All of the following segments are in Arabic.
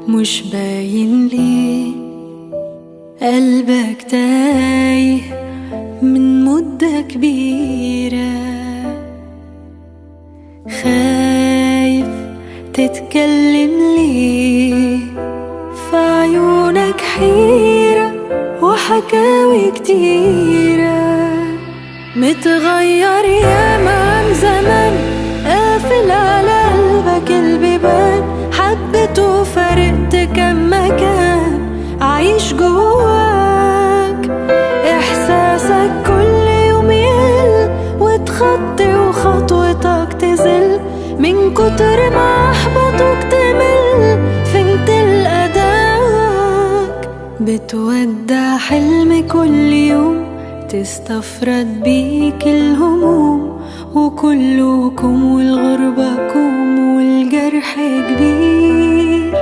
مش باين ليه قلبك تايه من مدة كبيرة، خايف تتكلم ليه، في عيونك حيرة وحكاوي كتيرة، متغير ياما عن زمان، قافل على قلبك البيبان، حبيت وفرقت كم مكان عايش جواك، احساسك كل يوم يقل وتخطي وخطوتك تزل، من كتر ما احبطوك تمل، فين تلقى بتودع حلم كل يوم، تستفرد بيك الهموم، وكلكم والغربة كوم والجرح كبير،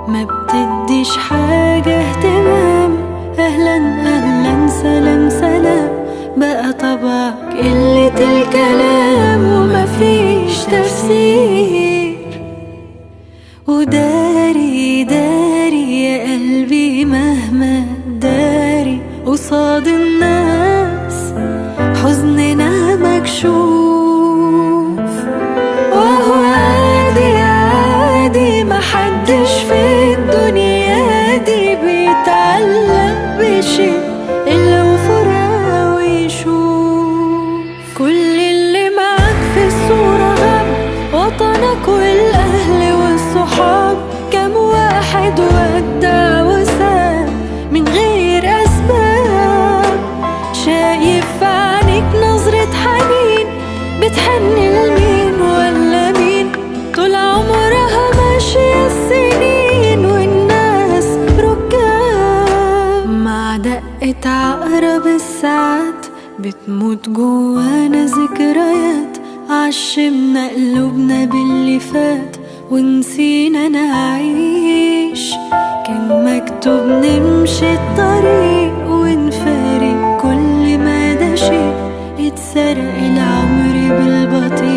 ما بتديش حاجة اهتمام، اهلا اهلا سلام سلام، بقى طبعك قلة الكلام ومفيش تفسير، وداري داري يا قلبي مهما داري قصاد الناس حزننا مكشوف، وهو عادي عادي محدش في الدنيا دي بيتعلق بشيء إلا وفراق ويشوف، كل اللي معاك في الصورة غاب، وطنك والأهل والصحاب، كم واحد ودع وساب من غير أسباب، شايف في عينيك نظرة حنين، بتحني لمين ولا مين، طول عمرها ماشية السنين والناس ركاب، مع دقة عقرب الساعات بتموت جوانا ذكريات، عشمنا قلوبنا باللي فات ونسينا نعيش، كان مكتوب نمشي الطريق ونفارق كل ما ده شيء، اتسرق العمر بالبطيء